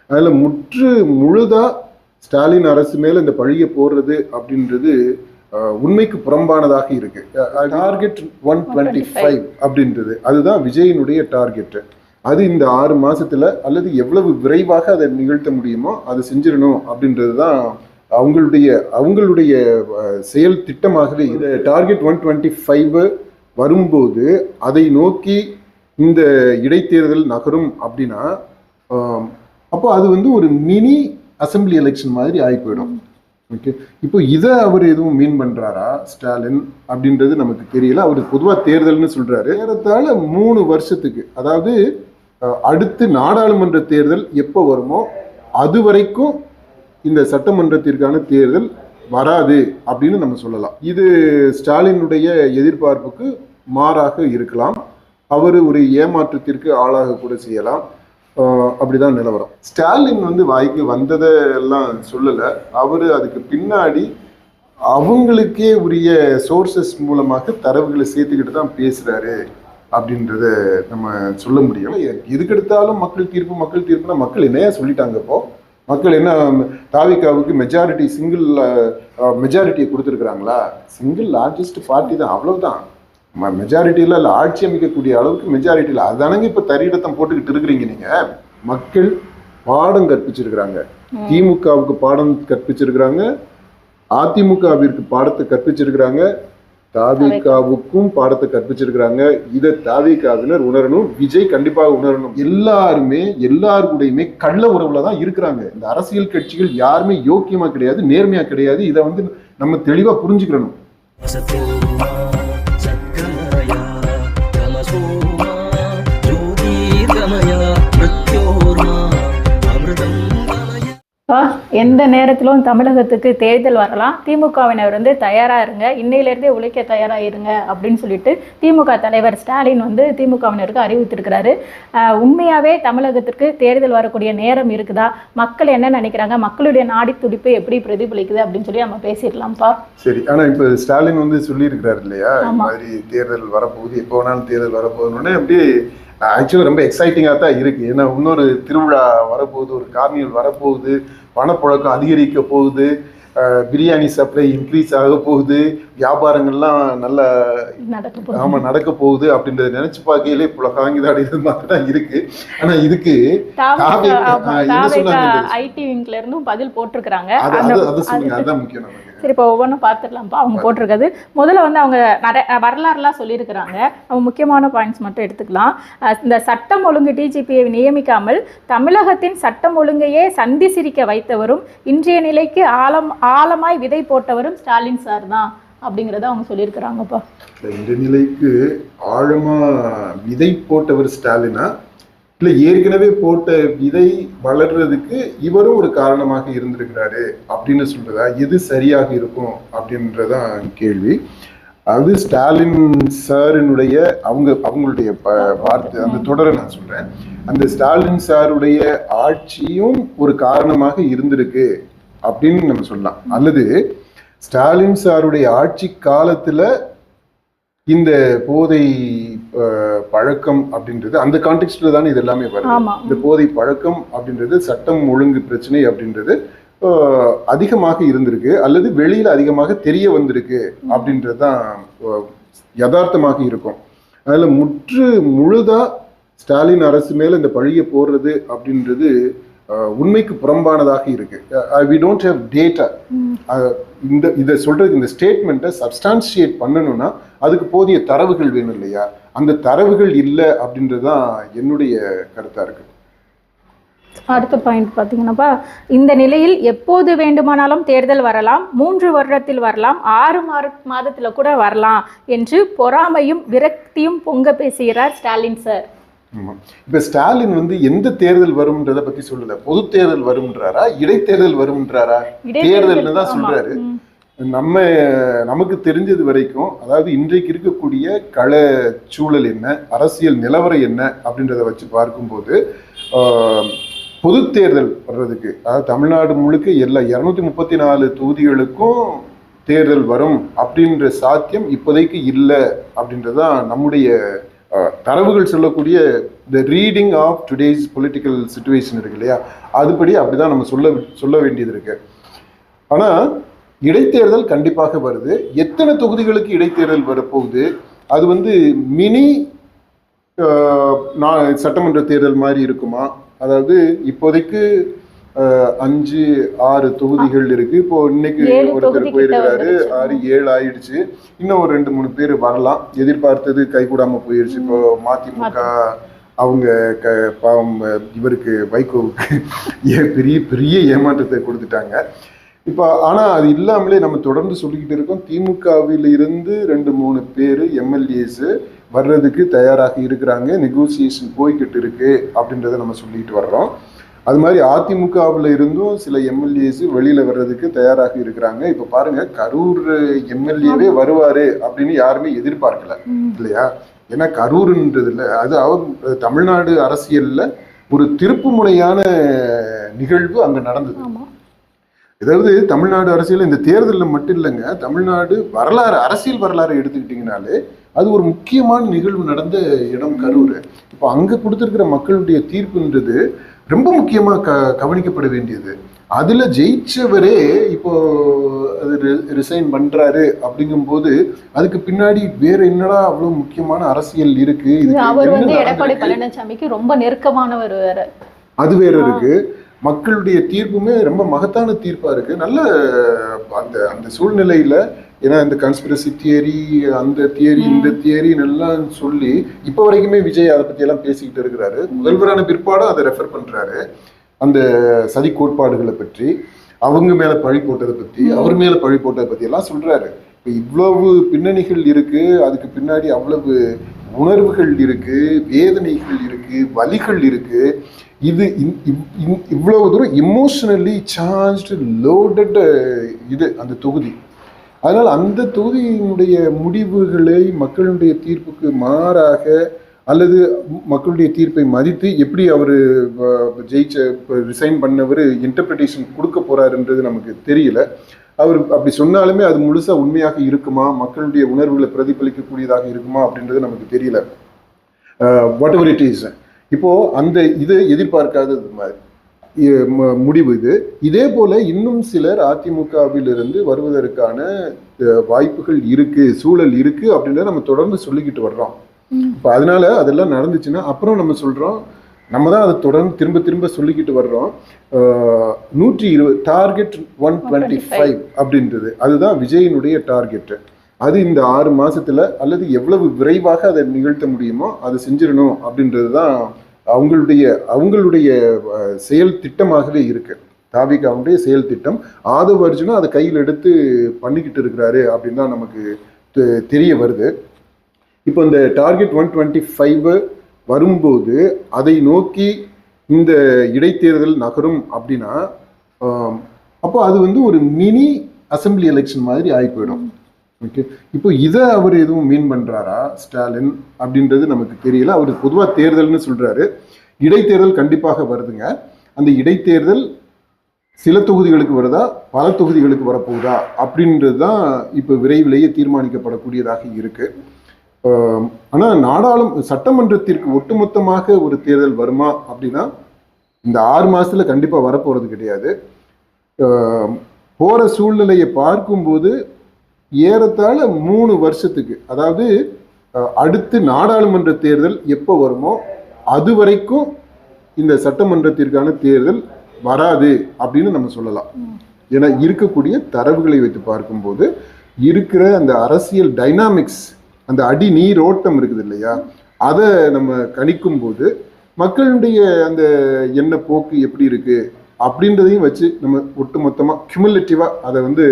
அதுல முழுதா ஸ்டாலின் அரசு மேல இந்த பழியை போடுறது அப்படின்றது உண்மைக்கு புறம்பானதாக இருக்கு. டார்கெட் 125 அப்படின்றது அதுதான் விஜயினுடைய டார்கெட். அது இந்த 6 மாசத்துல அல்லது எவ்வளவு விரைவாக அதை நிகழ்த்த முடியுமோ அதை செஞ்சிடணும் அப்படின்றது தான் அவங்களுடைய செயல் திட்டமாகவே. இந்த டார்கெட் 125 வரும்போது அதை நோக்கி இந்த இடைத்தேர்தல் நகரும் அப்படின்னா அப்போ அது வந்து ஒரு மினி அசம்பிளி எலெக்ஷன் மாதிரி ஆகி போயிடும். ஓகே, இப்போ இதை அவர் எதுவும் மீன் பண்றாரா ஸ்டாலின் அப்படின்றது நமக்கு தெரியல. அவர் பொதுவாக தேர்தல்னு சொல்றாரு. ஏறத்தாழ 3 வருஷத்துக்கு, அதாவது அடுத்து நாடாளுமன்ற தேர்தல் எப்போ வருமோ அது வரைக்கும் இந்த சட்டமன்றத்திற்கான தேர்தல் வராது அப்படின்னு நம்ம சொல்லலாம். இது ஸ்டாலினுடைய எதிர்பார்ப்புக்கு மாறாக இருக்கலாம். அவர் ஒரு ஏமாற்றத்திற்கு ஆளாக கூட செய்யலாம். அப்படிதான் நிலவரம். ஸ்டாலின் வந்து வாய்க்கு வந்ததெல்லாம் சொல்லலை. அவர் அதுக்கு பின்னாடி அவங்களுக்கே உரிய சோர்சஸ் மூலமாக தரவுகளை சேர்த்துக்கிட்டு தான் பேசுறாரு அப்படின்றத நம்ம சொல்ல முடியும். எதுக்கெடுத்தாலும் மக்கள் தீர்ப்புனா மக்கள் என்னையா சொல்லிட்டாங்க. இப்போ மக்கள் என்ன தாவிகாவுக்கு சிங்கிள் மெஜாரிட்டியை கொடுத்துருக்குறாங்களா? சிங்கிள் லார்ஜஸ்ட் பார்ட்டி தான், அவ்வளவுதான். மெஜாரிட்டியில் இல்லை, ஆட்சி அமைக்கக்கூடிய அளவுக்கு மெஜாரிட்டியில் அதானங்க இப்போ தரியிடத்தம் போட்டுக்கிட்டு இருக்கிறீங்க. நீங்க மக்கள் பாடம் கற்பிச்சிருக்கிறாங்க. திமுகவுக்கு பாடம் கற்பிச்சிருக்கிறாங்க, அதிமுகவிற்கு பாடத்தை கற்பிச்சிருக்கிறாங்க, தாவிகாவுக்கும் பாடத்தை கற்பிச்சிருக்கிறாங்க. இதை தாவிகாவினர் உணரணும், விஜய் கண்டிப்பாக உணரணும். எல்லாருக்கூடையுமே கள்ள உறவுல தான் இருக்கிறாங்க. இந்த அரசியல் கட்சிகள் யாருமே யோக்கியமா கிடையாது, நேர்மையா கிடையாது. இதை வந்து நம்ம தெளிவா புரிஞ்சுக்கணும். எந்த நேரத்திலும் தமிழகத்துக்கு தேர்தல் வரலாம், திமுகவினர் வந்து தயாராக இருங்க, இன்னையிலேருந்தே உழைக்க தயாராக இருங்க அப்படின்னு சொல்லிட்டு திமுக தலைவர் ஸ்டாலின் வந்து திமுகவினருக்கு அறிவித்திருக்கிறாரு. உண்மையாகவே தமிழகத்திற்கு தேர்தல் வரக்கூடிய நேரம் இருக்குதா? மக்கள் என்ன நினைக்கிறாங்க? மக்களுடைய நாடி துடிப்பு எப்படி பிரதிபலிக்குது அப்படின்னு சொல்லி நம்ம பேசிடலாம்ப்பா. சரி, ஆனால் இப்போ ஸ்டாலின் வந்து சொல்லியிருக்கிறாரு இல்லையா, இந்த மாதிரி தேர்தல் வரப்போகுது, எப்போ வேணாலும் தேர்தல் வரப்போகுதுன்னு. அப்படியே ஆக்சுவலாக ரொம்ப எக்ஸைட்டிங்காக தான் இருக்குது. ஏன்னா இன்னொரு திருவிழா வரப்போகுது, ஒரு கார்னிவல் வரப்போகுது, பணப்புழக்கம் அதிகரிக்க போகுது, பிரியாணி சப்ளை இன்க்ரீஸ் ஆக போகுது, வியாபாரங்கள்லாம் நல்லா நடக்க போகுது அப்படின்றத நினைச்சு பார்க்கையிலே புலகாங்கிதான் மாதிரி தான் இருக்கு. ஆனா இதுக்கு ஐடி விங்ல இருந்தும் பதில் போட்டிருக்கிறாங்க. அதுதான் முக்கியம். சரி, இப்போ ஒவ்வொன்றும் பார்த்துடலாம்ப்பா. அவங்க போட்டிருக்கிறது முதல்ல வந்து அவங்க வரலாறுலாம் சொல்லியிருக்கிறாங்க. அவங்க முக்கியமான பாயிண்ட்ஸ் மட்டும் எடுத்துக்கலாம். இந்த சட்டம் ஒழுங்கு டிஜிபியை நியமிக்காமல் தமிழகத்தின் சட்டம் ஒழுங்கையே சந்தி சிரிக்க வைத்தவரும் இன்றைய நிலைக்கு ஆழமாய் விதை போட்டவரும் ஸ்டாலின் சார் தான் அப்படிங்கிறத அவங்க சொல்லியிருக்கிறாங்கப்பா. இந்த நிலைக்கு ஆழமா விதை போட்டவர் ஸ்டாலினா, இல்லை ஏற்கனவே போட்ட விதை வளர்றதுக்கு இவரும் ஒரு காரணமாக இருந்திருக்கிறாரு அப்படின்னு சொல்றதா? எது சரியாக இருக்கும் அப்படின்றதான் கேள்வி. அது ஸ்டாலின் சாரினுடைய அவங்களுடைய வார்த்தை, அந்த தொடரை நான் சொல்றேன். அந்த ஸ்டாலின் சாருடைய ஆட்சியும் ஒரு காரணமாக இருந்திருக்கு அப்படின்னு நம்ம சொல்லலாம். அல்லது ஸ்டாலின் சாருடைய ஆட்சி காலத்துல இந்த போதை பழக்கம் அப்படின்றது அந்த கான்டெக்ட்ல தானே இது எல்லாமே வருது. இந்த போதை பழக்கம் அப்படின்றது சட்டம் ஒழுங்கு பிரச்சனை அப்படின்றது அதிகமாக இருந்திருக்கு, அல்லது வெளியில அதிகமாக தெரிய வந்திருக்கு அப்படின்றது தான் யதார்த்தமாக இருக்கும். அதுல முழுதா ஸ்டாலின் அரசு மேல இந்த பழியை போடுறது அப்படின்றது உண்மைக்கு புறம்பானதாக இருக்கு. We don't have data. இதை சொல்றதுக்கு, இந்த ஸ்டேட்மெண்ட்டை சப்ஸ்டான்ஷியேட் பண்ணணும்னா அதுக்கு போதிய தரவுகள் வேணும் இல்லையா? அந்த தரவுகள் இல்லை அப்படின்றதுதான் என்னுடைய கருத்தா இருக்கு. அடுத்த பாயிண்ட் பார்த்தீங்கன்னாப்பா, இந்த நிலையில் எப்போது வேண்டுமானாலும் தேர்தல் வரலாம், 3 வருடத்தில் வரலாம், 6 மாதத்தில் கூட வரலாம் என்று பொறாமையும் விரக்தியும் பொங்க பேசுகிறார் ஸ்டாலின் சார். இப்ப ஸ்டாலின் வந்து எந்த தேர்தல் வரும்ன்றத பத்தி சொல்லல. பொது தேர்தல் வரும்ன்றாரா, இடைத்தேர்தல் வரும்ன்றாரா? தேர்தல்னு தான் சொல்றாரு. நமக்கு தெரிஞ்சது வரைக்கும், அதாவது இன்றைக்கு இருக்கக்கூடிய கள சூழல் என்ன, அரசியல் நிலவரம் என்ன அப்படின்றத வச்சு பார்க்கும்போது பொது தேர்தல் வர்றதுக்கு, அதாவது தமிழ்நாடு முழுக்க எல்லா 234 தொகுதிகளுக்கும் தேர்தல் வரும் அப்படின்ற சாத்தியம் இப்போதைக்கு இல்லை அப்படின்றதான் நம்முடைய தரவுகள் சொல்லக்கூடிய the reading of today's political situation இருக்கு இல்லையா, அதுபடி அப்படிதான் நம்ம சொல்ல வேண்டியது இருக்கு. ஆனால் இடைத்தேர்தல் கண்டிப்பாக வருது. எத்தனை தொகுதிகளுக்கு இடைத்தேர்தல் வரப்போகுது, அது வந்து மினி சட்டமன்ற தேர்தல் மாதிரி இருக்குமா? அதாவது இப்போதைக்கு 5-6 தொகுதிகள் இருக்கு. இப்போ இன்னைக்கு ஒருத்தர் போயிருக்கிறாரு, 6-7 ஆயிடுச்சு. இன்னும் ஒரு 2-3 பேர் வரலாம். எதிர்பார்த்தது கைகூடாம போயிருச்சு. இப்போ மதிமுக அவங்க பாவம் இவருக்கு வைகோவுக்கு பெரிய பெரிய ஏமாற்றத்தை கொடுத்துட்டாங்க. இப்போ ஆனால் அது இல்லாமலே நம்ம தொடர்ந்து சொல்லிக்கிட்டு இருக்கோம், திமுகவில் இருந்து 2-3 பேர் எம்எல்ஏஸ் வர்றதுக்கு தயாராக இருக்கிறாங்க, நெகோசியேஷன் போய்கிட்டு இருக்கு அப்படின்றத நம்ம சொல்லிட்டு வர்றோம். அது மாதிரி அதிமுகவில் இருந்தும் சில எம்எல்ஏஸ் வெளியில வர்றதுக்கு தயாராக இருக்கிறாங்க. இப்போ பாருங்க, கரூர் எம்எல்ஏவே வருவாரு அப்படின்னு யாருமே எதிர்பார்க்கல இல்லையா? ஏன்னா கரூர்ன்றதுல அது தமிழ்நாடு அரசியல்ல ஒரு திருப்பு முனையான நிகழ்வு அங்க நடந்தது. அதாவது தமிழ்நாடு அரசியல் இந்த தேர்தலில் மட்டும் இல்லைங்க, தமிழ்நாடு வரலாறு, அரசியல் வரலாறு எடுத்துக்கிட்டிங்கனாலே அது ஒரு முக்கியமான நிகழ்வு நடந்த இடம் கரூர். இப்போ அங்கே கொடுத்துருக்கிற மக்களுடைய தீர்ப்புன்றது ரொம்ப முக்கியமாக கவனிக்கப்பட வேண்டியது. அதில் ஜெயிச்சவரே இப்போ அது ரிசைன் பண்ணுறாரு அப்படிங்கும்போது அதுக்கு பின்னாடி வேற என்னடா அவ்வளோ முக்கியமான அரசியல் இருக்கு. அவர் வந்து எடப்பாடி பழனிசாமிக்கு ரொம்ப நெருக்கமானவர் வேற, அது வேற இருக்கு. மக்களுடைய தீர்ப்புமே ரொம்ப மகத்தான தீர்ப்பா இருக்கு. நல்ல அந்த அந்த சூழ்நிலையில, ஏன்னா இந்த கன்ஸ்பிரசி தியரி, அந்த தியரி, இந்த தியரி நல்லா சொல்லி இப்போ வரைக்குமே விஜய் அதை பத்தி எல்லாம் பேசிக்கிட்டு இருக்கிறாரு. முதல்வரான பிற்பாடும் அதை ரெஃபர் பண்றாரு, அந்த சதி கோட்பாடுகளை பற்றி, அவங்க மேல பழி போட்டதை பத்தி, அவர் மேல பழி போட்டதை பத்தி எல்லாம் சொல்றாரு. இப்போ இவ்வளவு பின்னணிகள் இருக்கு, அதுக்கு பின்னாடி அவ்வளவு உணர்வுகள் இருக்கு, வேதனைகள் இருக்கு, வலிகள் இருக்கு. இது இவ்வளவு தூரம் இமோஷனலி சார்ஜ்டு லோடட் இது அந்த தொகுதி. அதனால் அந்த தொகுதியினுடைய முடிவுகளை மக்களுடைய தீர்ப்புக்கு மாறாக அல்லது மக்களுடைய தீர்ப்பை மதித்து எப்படி அவர் ரிசைன் பண்ணவர் இன்டர்பிரிட்டேஷன் கொடுக்க போறாருன்றது நமக்கு தெரியல. அவர் அப்படி சொன்னாலுமே அது முழுசா உண்மையாக இருக்குமா, மக்களுடைய உணர்வுகளை பிரதிபலிக்கக்கூடியதாக இருக்குமா அப்படின்றது நமக்கு தெரியல. வாட் எவர் இட் இஸ், இப்போ அந்த இது எதிர்பார்க்காதது மாதிரி முடிவு இது. இதே போல இன்னும் சிலர் அதிமுகவில் இருந்து வருவதற்கான வாய்ப்புகள் இருக்கு, சூழல் இருக்கு அப்படின்றத நம்ம தொடர்ந்து சொல்லிக்கிட்டு வர்றோம். இப்போ அதனால அதெல்லாம் நடந்துச்சுன்னா அப்புறம் நம்ம சொல்றோம், நம்ம தான் அதை தொடர்ந்து திரும்ப திரும்ப சொல்லிக்கிட்டு வர்றோம். 120 டார்கெட் 125 அப்படின்றது அதுதான் விஜயினுடைய டார்கெட். அது இந்த 6 மாசத்துல அல்லது எவ்வளவு விரைவாக அதை நிகழ்த்த முடியுமோ அதை செஞ்சிடணும் அப்படின்றது தான் அவங்களுடைய செயல் திட்டமாகவே இருக்கு. தாவிகாவுடைய செயல் திட்டம். ஆதவ அர்ஜுனா அதை கையில் எடுத்து பண்ணிக்கிட்டு இருக்கிறாரு அப்படின்னு தான் நமக்கு தெரிய வருது. இப்போ இந்த டார்கெட் 125 வரும்போது அதை நோக்கி இந்த இடைத்தேர்தல் நகரும் அப்படின்னா அப்போ அது வந்து ஒரு மினி அசம்பிளி எலெக்ஷன் மாதிரி ஆகி போயிடும். ஓகே, இப்போ இதை அவர் எதுவும் மீன் பண்றாரா ஸ்டாலின் அப்படின்றது நமக்கு தெரியல. அவர் பொதுவாக தேர்தல்னு சொல்றாரு, இடைத்தேர்தல் கண்டிப்பாக வருதுங்க. அந்த இடைத்தேர்தல் சில தொகுதிகளுக்கு வருதா, பல தொகுதிகளுக்கு வரப்போகுதா அப்படின்றது தான் இப்போ விரைவிலேயே தீர்மானிக்கப்படக்கூடியதாக இருக்கு. ஆனால் சட்டமன்றத்திற்கு ஒட்டுமொத்தமாக ஒரு தேர்தல் வருமா அப்படின்னா இந்த 6 மாசத்துல கண்டிப்பாக வரப்போறது கிடையாது. போற சூழ்நிலையை பார்க்கும்போது ஏறத்தாழ 3 வருஷத்துக்கு, அதாவது அடுத்து நாடாளுமன்ற தேர்தல் எப்போ வருமோ அது வரைக்கும் இந்த சட்டமன்றத்திற்கான தேர்தல் வராது அப்படின்னு நம்ம சொல்லலாம். ஏன்னா இருக்கக்கூடிய தரவுகளை வைத்து பார்க்கும்போது இருக்கிற அந்த அரசியல் டைனாமிக்ஸ், அந்த அடி நீரோட்டம் இருக்குது இல்லையா, அதை நம்ம கணிக்கும் போது மக்களுடைய அந்த எண்ண போக்கு எப்படி இருக்கு அப்படின்றதையும் வச்சு நம்ம ஒட்டு மொத்தமாக கியூமுலேட்டிவாக அதை வந்து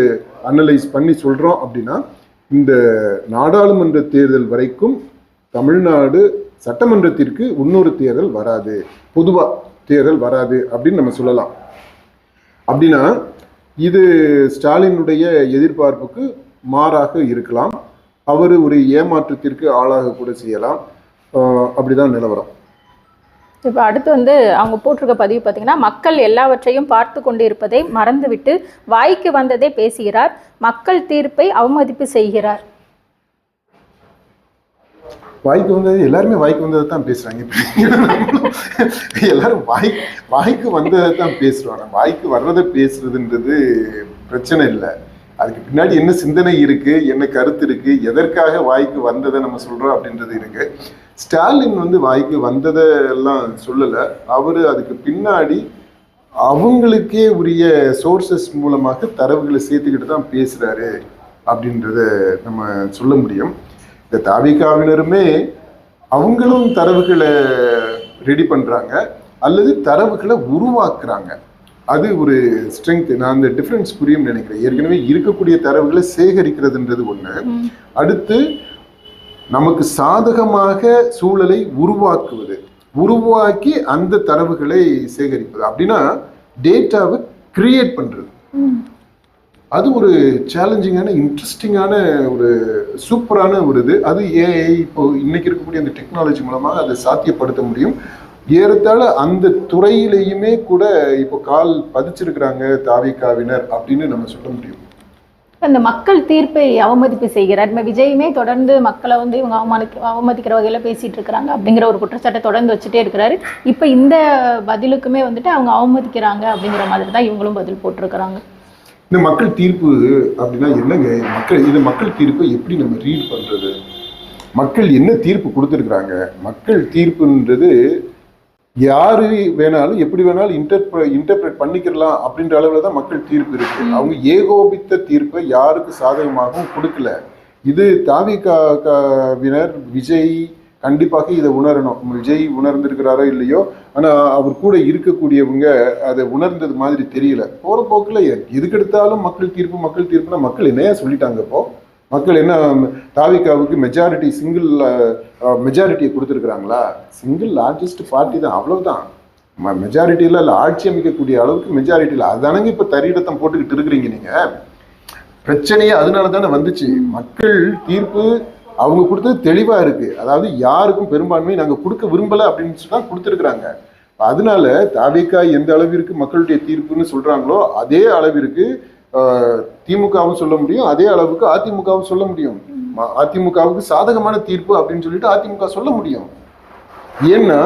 அனலைஸ் பண்ணி சொல்கிறோம் அப்படின்னா இந்த நாடாளுமன்ற தேர்தல் வரைக்கும் தமிழ்நாடு சட்டமன்றத்திற்கு இன்னொரு தேர்தல் வராது, பொதுவாக தேர்தல் வராது அப்படின்னு நம்ம சொல்லலாம். அப்படின்னா இது ஸ்டாலினுடைய எதிர்பார்ப்புக்கு மாறாக இருக்கலாம். அவர் ஒரு ஏமாற்றத்திற்கு ஆளாக கூட செய்யலாம். அப்படிதான் நிலவரம். இப்போ அடுத்து வந்து அவங்க போட்டிருக்க பதிவு பார்த்தீங்கன்னா, மக்கள் எல்லாவற்றையும் பார்த்து கொண்டு இருப்பதை மறந்துவிட்டு வாய்க்கு வந்ததை பேசுகிறார், மக்கள் தீர்ப்பை அவமதிப்பு செய்கிறார். வாய்க்கு வந்தது எல்லாருமே வாய்க்கு வந்ததை தான் பேசுறாங்க. எல்லாரும் வாய்க்கு வந்ததை தான் பேசுறோம். வாய்க்கு வர்றதை பேசுறதுன்றது பிரச்சனை இல்லை. அதுக்கு பின்னாடி என்ன சிந்தனை இருக்கு, என்ன கருத்து இருக்கு, எதற்காக வாய்க்கு வந்ததை நம்ம சொல்றோம் அப்படின்றது இருக்கு. ஸ்டாலின் வந்து வாய்க்கு வந்ததை எல்லாம் சொல்லலை. அவரு அதுக்கு பின்னாடி அவங்களுக்கே உரிய சோர்சஸ் மூலமாக தரவுகளை சேர்த்துக்கிட்டு தான் பேசுறாரு அப்படின்றத நம்ம சொல்ல முடியும். இந்த தாவிகாவினருமே அவங்களும் தரவுகளை ரெடி பண்றாங்க அல்லது தரவுகளை உருவாக்குறாங்க. அது ஒரு ஸ்ட்ரென்த். நான் அந்த டிஃபரன்ஸ் புரியும் நினைக்கிறேன். ஏற்கனவே இருக்கக்கூடிய தரவுகளை சேகரிக்கிறதுன்றது ஒண்ணு, அடுத்து நமக்கு சாதகமாக சூழலை உருவாக்கி அந்த தரவுகளை சேகரிப்பது. அப்படின்னா டேட்டாவை கிரியேட் பண்றது. அது ஒரு சேலஞ்சிங்கான இன்ட்ரெஸ்டிங்கான ஒரு சூப்பரான ஒரு இது. அது ஏஐ இப்போ இன்னைக்கு இருக்கக்கூடிய அந்த டெக்னாலஜி மூலமாக அதை சாத்தியப்படுத்த முடியும். ஏறத்தாழ அந்த துறையிலையுமே கூட இப்போ கால் பதிச்சிருக்கிறாங்க தாவிகாவினர் அப்படின்னு நம்ம சொல்ல முடியும். அந்த மக்கள் தீர்ப்பை அவமதிப்பு செய்கிறார். விஜயுமே தொடர்ந்து மக்களை வந்து இவங்க அவமதிக்கிற வகையில பேசிட்டு இருக்கிறாங்க அப்படிங்கிற ஒரு குற்றச்சாட்டை தொடர்ந்து வச்சுட்டே இருக்கிறாரு. இப்ப இந்த பதிலுக்குமே வந்துட்டு அவங்க அவமதிக்கிறாங்க அப்படிங்கிற மாதிரி தான் இவங்களும் பதில் போட்டிருக்கிறாங்க. இந்த மக்கள் தீர்ப்பு அப்படின்னா என்னங்க? மக்கள் தீர்ப்பை எப்படி நம்ம ரீட் பண்றது? மக்கள் என்ன தீர்ப்பு கொடுத்துருக்குறாங்க? மக்கள் தீர்ப்புன்றது யாரு வேணாலும் எப்படி வேணாலும் இன்டர்பிரேட் பண்ணிக்கலாம் அப்படின்ற அளவுல தான் மக்கள் தீர்ப்பு இருக்கு. அவங்க ஏகோபித்த தீர்ப்பை யாருக்கு சாதகமாகவும் கொடுக்கல. இது தாவிகாவினர் விஜய் கண்டிப்பாக இதை உணரணும். விஜய் உணர்ந்திருக்கிறாரோ இல்லையோ, ஆனா அவர் கூட இருக்கக்கூடியவங்க அதை உணர்ந்தது மாதிரி தெரியல. போற போக்குல எதுக்கெடுத்தாலும் மக்கள் தீர்ப்புனா மக்கள் என்னையா சொல்லிட்டாங்க? இப்போ மக்கள் என்ன தாவிகாவுக்கு சிங்கிள் மெஜாரிட்டியை கொடுத்துருக்குறாங்களா? சிங்கிள் லார்ஜஸ்ட் பார்ட்டி தான், அவ்வளவுதான். மெஜாரிட்டியில இல்லை, ஆட்சி அமைக்கக்கூடிய அளவுக்கு மெஜாரிட்டியில். அதானங்க இப்ப தரியிடத்தம் போட்டுக்கிட்டு இருக்கிறீங்க நீங்க. பிரச்சனையே அதனால தானே வந்துச்சு. மக்கள் தீர்ப்பு அவங்க கொடுத்தது தெளிவா இருக்கு. அதாவது யாருக்கும் பெரும்பான்மை நாங்க கொடுக்க விரும்பல அப்படின்னு தான் கொடுத்துருக்குறாங்க. அதனால தாவிகா எந்த அளவிற்கு மக்களுடைய தீர்ப்புன்னு சொல்றாங்களோ அதே அளவிற்கு திமுகவும் சொல்ல முடியும், அதே அளவுக்கு அதிமுகவும் சொல்ல முடியும். அதிமுகவுக்கு சாதகமான தீர்ப்பு அப்படின்னு சொல்லிட்டு அதிமுக சொல்ல முடியும். ஏன்னா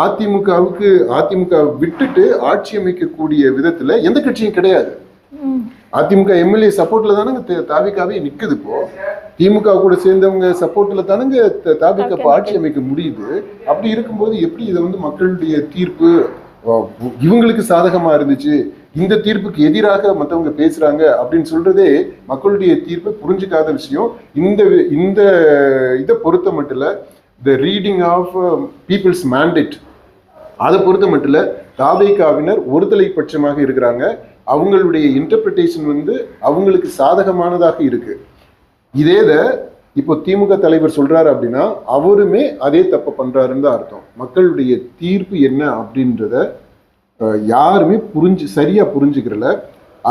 அதிமுக விட்டுட்டு ஆட்சி அமைக்கக்கூடிய விதத்துல எந்த கட்சியும் கிடையாது. அதிமுக எம்எல்ஏ சப்போர்ட்ல தானங்க தாவிகாவே நிக்குது. இப்போ திமுக கூட சேர்ந்தவங்க சப்போர்ட்ல தானங்க தாவிக ஆட்சி அமைக்க முடியுது. அப்படி இருக்கும்போது எப்படி இதை வந்து மக்களுடைய தீர்ப்பு இவங்களுக்கு சாதகமா இருந்துச்சு, இந்த தீர்ப்புக்கு எதிராக மற்றவங்க பேசுறாங்க அப்படின்னு சொல்றதே மக்களுடைய தீர்ப்பை புரிஞ்சுக்காத விஷயம். இந்த இதை பொறுத்த மட்டும் இல்ல, the reading of people's mandate அதை பொறுத்த மட்டும் இல்ல, தாவேகாவினர் ஒருதலை பட்சமாக இருக்கிறாங்க. அவங்களுடைய இன்டர்பிரிட்டேஷன் வந்து அவங்களுக்கு சாதகமானதாக இருக்கு. இதேத இப்போ திமுக தலைவர் சொல்றாரு அப்படின்னா அவருமே அதே தப்ப பண்றாருன்னு தான் அர்த்தம். மக்களுடைய தீர்ப்பு என்ன அப்படின்றத யாருமே சரியா புரிஞ்சுக்கிறல.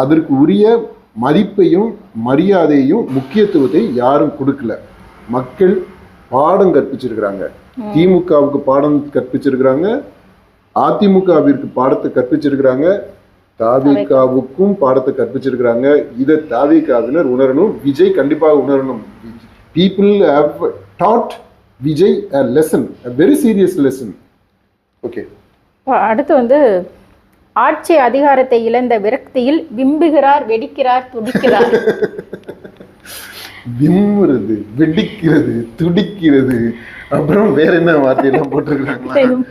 அதற்கு உரிய மதிப்பையும் மரியாதையும் முக்கியத்துவத்தை யாரும் கொடுக்கல. மக்கள் பாடம் கற்பிச்சிருக்கிறாங்க. திமுகவுக்கு பாடம் கற்பிச்சிருக்கிறாங்க, அதிமுகவிற்கு பாடத்தை கற்பிச்சிருக்கிறாங்க, தாவிகாவுக்கும் பாடத்தை கற்பிச்சிருக்கிறாங்க. இதை தாவிகாவினர் உணரணும், விஜய் கண்டிப்பாக உணரணும். People have taught Vijay a lesson, a very serious lesson. Okay. அடுத்து வந்து ஆட்சி அதிகாரத்தை இழந்த விரக்தியில் விம்புகிறார், வெடிக்கிறார், துடிக்கிறார். விம்முறது, வெடிக்கிறது, துடிக்கிறது, அப்புறம் வேற என்ன வார்த்தையெல்லாம்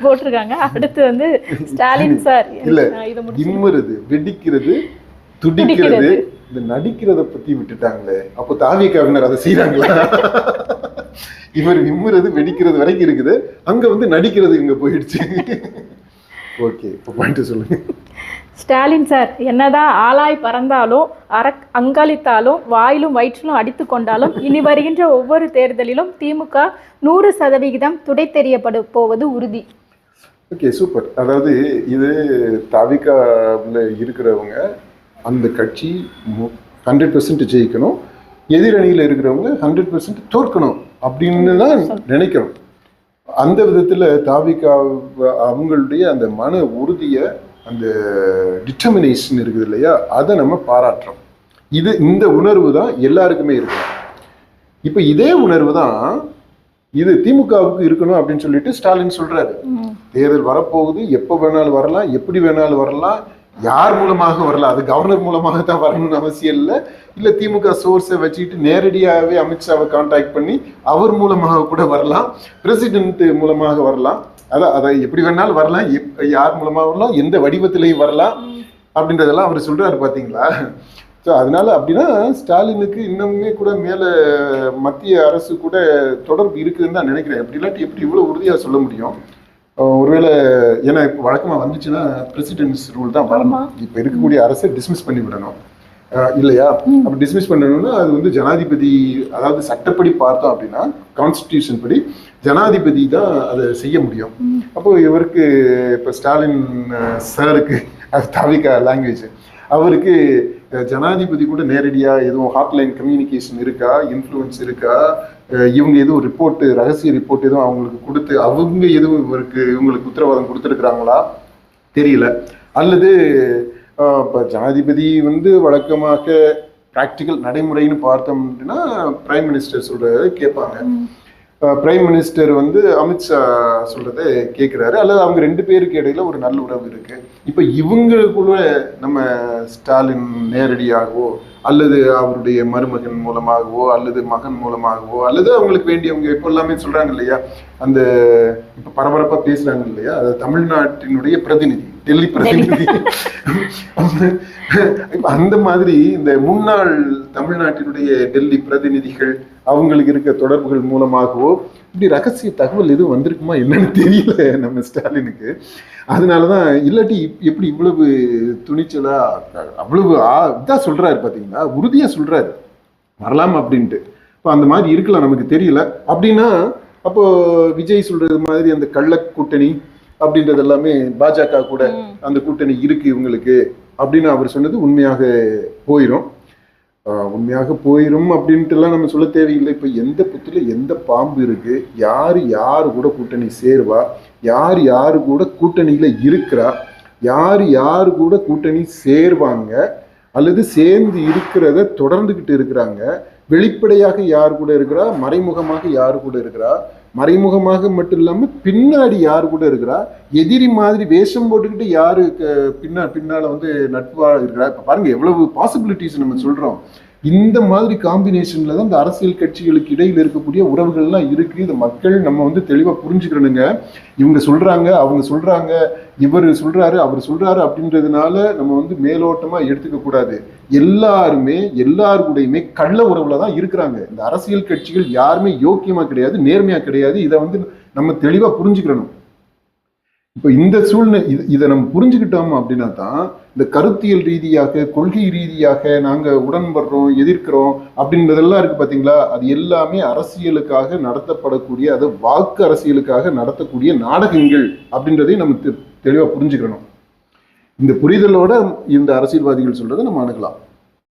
போட்டிருக்காங்க. அடுத்து வந்து ஸ்டாலின் சார் இல்ல, விம்முறது, வெடிக்கிறது, துடிக்கிறது, இந்த நடிக்கிறத பத்தி விட்டுட்டாங்களே. அப்போ தாவிகாவினர் அதை செய்யறாங்களா? இவர் விம்முறது வெடிக்கிறது வரைக்கும் இருக்குது, அங்க வந்து நடிக்கிறது இங்க போயிடுச்சு. ஓகே, இப்போ பாயிண்ட் சொல்லுங்க. ஸ்டாலின் சார் என்னதான் ஆளாய் பறந்தாலும் அங்காளித்தாலும் வாயிலும் வயிற்றிலும் அடித்து கொண்டாலும் இனி வருகின்ற ஒவ்வொரு தேர்தலிலும் திமுக 100% துடை தெரியப்பட போவது உறுதி. Okay, super. அதாவது இது தாவிகாவில் இருக்கிறவங்க அந்த கட்சி 100% ஜெயிக்கணும், எதிரணியில் இருக்கிறவங்க 100% தோற்கணும் அப்படின்னு தான் நினைக்கிறோம். அந்த விதத்தில் தாவிகா அவங்களுடைய அந்த மன உறுதியை, அந்த டிட்டர்மினேஷன் இருக்குது இல்லையா, அதை நம்ம பாராட்டுறோம். இந்த உணர்வு தான் எல்லாருக்குமே இருக்கு. இப்போ இதே உணர்வு தான் இது திமுகவுக்கு இருக்கணும் அப்படின்னு சொல்லிட்டு ஸ்டாலின் சொல்றாரு. தேர்தல் வரப்போகுது, எப்போ வேணாலும் வரலாம், எப்படி வேணாலும் வரலாம், யார் மூலமாக வரலாம், அது கவர்னர் மூலமாக தான் வரணும்னு அவசியம் இல்லை திமுக சோர்ஸை வச்சுக்கிட்டு நேரடியாகவே அமித்ஷாவை கான்டாக்ட் பண்ணி அவர் மூலமாக கூட வரலாம், பிரசிடென்ட் மூலமாக வரலாம், அதை எப்படி வேணாலும் வரலாம், யார் மூலமாக வரலாம், எந்த வடிவத்திலையும் வரலாம் அப்படின்றதெல்லாம் அவர் சொல்றாரு பாத்தீங்களா. ஸோ அதனால அப்படின்னா ஸ்டாலினுக்கு இன்னுமே கூட மேலே மத்திய அரசு கூட தொடர்பு இருக்குதுன்னு தான் நினைக்கிறேன். அப்படி இல்லாட்டி எப்படி இவ்வளோ உறுதியாக சொல்ல முடியும்? ஒருவேளை ஏன்னா இப்போ வழக்கமாக வந்துச்சுன்னா பிரசிடென்ட்ஸ் ரூல் தான் வரணும். இப்போ இருக்கக்கூடிய அரசை டிஸ்மிஸ் பண்ணி விடணும் இல்லையா? அப்போ டிஸ்மிஸ் பண்ணணும்னா அது வந்து ஜனாதிபதி, அதாவது சட்டப்படி பார்த்தோம் அப்படின்னா கான்ஸ்டிடியூஷன் படி ஜனாதிபதி தான் அதை செய்ய முடியும். அப்போ இவருக்கு இப்போ ஸ்டாலின் சாருக்கு அது தவிக்க லாங்குவேஜ், அவருக்கு ஜனாதிபதி கூட நேரடியாக எதுவும் ஹாட்லைன் கம்யூனிகேஷன் இருக்கா, இன்ஃப்ளூயன்ஸ் இருக்கா, இவங்க எதுவும் ரிப்போர்ட்டு, ரகசிய ரிப்போர்ட் எதுவும் அவங்களுக்கு கொடுத்து அவங்க எதுவும் இவங்களுக்கு உத்தரவாதம் கொடுத்துருக்குறாங்களா தெரியல. அல்லது இப்போ ஜனாதிபதி வந்து வழக்கமாக ப்ராக்டிக்கல் நடைமுறைன்னு பார்த்தோம் அப்படின்னா பிரைம் மினிஸ்டர் சொல்கிறத கேட்பாங்க. பிரைம் மினிஸ்டர் வந்து அமித்ஷா சொல்றத கேட்குறாரு, அல்லது அவங்க ரெண்டு பேருக்கு இடையில ஒரு நல்ல உறவு இருக்கு. இப்போ இவங்களுக்குள்ள நம்ம ஸ்டாலின் நேரடியாகவோ அல்லது அவருடைய மருமகன் மூலமாகவோ அல்லது மகன் மூலமாகவோ அல்லது அவங்களுக்கு வேண்டியவங்க இப்போ எல்லாமே சொல்றாங்க இல்லையா, அந்த இப்போ பரபரப்பா பேசுறாங்க இல்லையா, அது தமிழ்நாட்டினுடைய பிரதிநிதி, டெல்லி பிரதிநிதி, அந்த மாதிரி இந்த முன்னாள் தமிழ்நாட்டினுடைய டெல்லி பிரதிநிதிகள் அவங்களுக்கு இருக்க தொடர்புகள் மூலமாகவோ இப்படி ரகசிய தகவல் எதுவும் வந்திருக்குமா என்னன்னு தெரியல நம்ம ஸ்டாலினுக்கு. அதனாலதான் இல்லாட்டி எப்படி இவ்வளவு துணிச்சலா அவ்வளவு இதான் சொல்றாரு பாத்தீங்களா, உறுதியா சொல்றாரு வரலாம் அப்படின்ட்டு. இப்போ அந்த மாதிரி இருக்கலாம் நமக்கு தெரியல. அப்படின்னா அப்போ விஜய் சொல்றது மாதிரி அந்த கள்ள கூட்டணி அப்படின்றது எல்லாமே பாஜக கூட அந்த கூட்டணி இருக்கு இவங்களுக்கு அப்படின்னு அவர் சொன்னது உண்மையாக போயிடும். அப்படின்ட்டு எல்லாம் நம்ம சொல்ல தேவையில்லை. இப்போ எந்த புத்துல எந்த பாம்பு இருக்கு, யாரு கூட கூட்டணி சேருவா, யாரு கூட கூட்டணியில இருக்கிறா, யாரு கூட கூட்டணி சேர்வாங்க அல்லது சேர்ந்து இருக்கிறத தொடர்ந்துகிட்டு இருக்கிறாங்க, வெளிப்படையாக யார் கூட இருக்கிறா, மறைமுகமாக யாரு கூட இருக்கிறா, மறைமுகமாக மட்டும் இல்லாம பின்னாடி யாரு கூட இருக்கிறா, எதிரி மாதிரி வேஷம் போட்டுக்கிட்டு யாரு பின்னால வந்து நட்பா இருக்கிறா. இப்ப பாருங்க எவ்வளவு பாசிபிலிட்டிஸ் நம்ம சொல்றோம். இந்த மாதிரி காம்பினேஷன்ல தான் இந்த அரசியல் கட்சிகளுக்கு இடையில் இருக்கக்கூடிய உறவுகள்லாம் இருக்கு. இந்த மக்கள் நம்ம வந்து தெளிவா புரிஞ்சுக்கணுங்க. இவங்க சொல்றாங்க, அவங்க சொல்றாங்க, இவர் சொல்றாரு, அவர் சொல்றாரு அப்படின்றதுனால நம்ம வந்து மேலோட்டமா எடுத்துக்க கூடாது. எல்லாரு கூடயுமே கள்ள உறவுல தான் இருக்கிறாங்க. இந்த அரசியல் கட்சிகள் யாருமே யோக்கியமா கிடையாது, நேர்மையா கிடையாது. இதை வந்து நம்ம தெளிவா புரிஞ்சுக்கணும். இப்போ இந்த சூழ்நிலை இதை நம்ம புரிஞ்சுக்கிட்டோம் அப்படின்னா தான் இந்த கருத்தியல் ரீதியாக, கொள்கை ரீதியாக நாங்க உடன்படுறோம், எதிர்க்கிறோம் அப்படின்றதெல்லாம் இருக்கு பாத்தீங்களா, அது எல்லாமே அரசியலுக்காக நடத்தப்படக்கூடிய, அது வாக்கு அரசியலுக்காக நடத்தக்கூடிய நாடகங்கள் அப்படின்றதையும் நம்ம தெளிவா புரிஞ்சுக்கணும். இந்த புரிதலோட இந்த அரசியல்வாதிகள் சொல்றதை நம்ம அணுகலாம்.